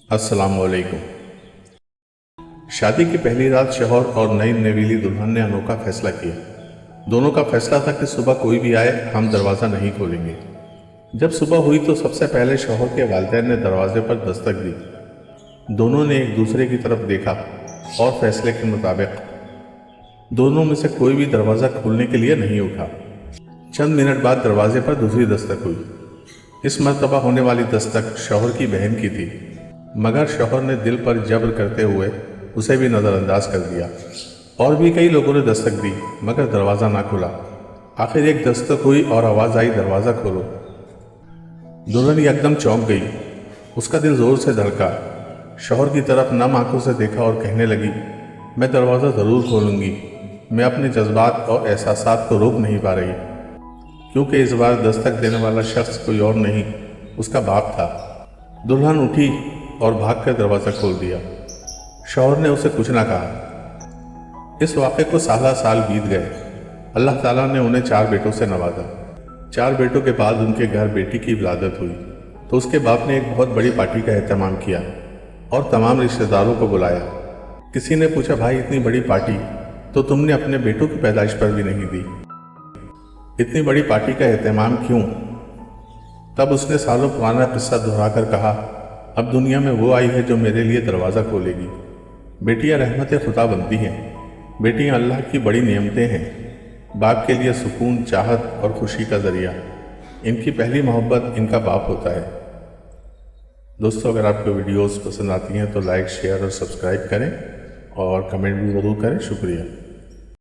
अस्सलाम वालेकुम। शादी की पहली रात शौहर और नई नवेली दुल्हन ने अनोखा फैसला किया। दोनों का फैसला था कि सुबह कोई भी आए हम दरवाज़ा नहीं खोलेंगे। जब सुबह हुई तो सबसे पहले शौहर के वालिदैन ने दरवाजे पर दस्तक दी। दोनों ने एक दूसरे की तरफ देखा और फैसले के मुताबिक दोनों में से कोई भी दरवाज़ा खोलने के लिए नहीं उठा। चंद मिनट बाद दरवाजे पर दूसरी दस्तक हुई। इस मर्तबा होने वाली दस्तक शौहर की बहन की थी, मगर शौहर ने दिल पर जबर करते हुए उसे भी नज़रअंदाज कर दिया। और भी कई लोगों ने दस्तक दी मगर दरवाज़ा ना खुला। आखिर एक दस्तक हुई और आवाज़ आई, दरवाज़ा खोलो। दुल्हन एकदम चौंक गई, उसका दिल ज़ोर से धड़का। शौहर की तरफ नम आंखों से देखा और कहने लगी, मैं दरवाज़ा ज़रूर खोलूँगी। मैं अपने जज्बात और एहसासात को रोक नहीं पा रही, क्योंकि इस बार दस्तक देने वाला शख्स कोई और नहीं, उसका बाप था। दुल्हन उठी और भागकर दरवाज़ा खोल दिया। शौहर ने उसे कुछ ना कहा। इस वाक़े को साल बीत गए। अल्लाह ताला ने उन्हें 4 बेटों से नवाजा। 4 बेटों के बाद उनके घर बेटी की विलादत हुई तो उसके बाप ने एक बहुत बड़ी पार्टी का एहतमाम किया और तमाम रिश्तेदारों को बुलाया। किसी ने पूछा, भाई इतनी बड़ी पार्टी तो तुमने अपने बेटों की पैदाइश पर भी नहीं दी, इतनी बड़ी पार्टी का एहतमाम क्यों? तब उसने सालों पुराना किस्सा दोहराकर कहा, अब दुनिया में वो आई है जो मेरे लिए दरवाज़ा खोलेगी। बेटियां रहमत खुदा बनती हैं, बेटियां अल्लाह की बड़ी नेमतें हैं, बाप के लिए सुकून, चाहत और खुशी का ज़रिया। इनकी पहली मोहब्बत इनका बाप होता है। दोस्तों, अगर आपको वीडियोस पसंद आती हैं तो लाइक, शेयर और सब्सक्राइब करें और कमेंट भी ज़रूर करें। शुक्रिया।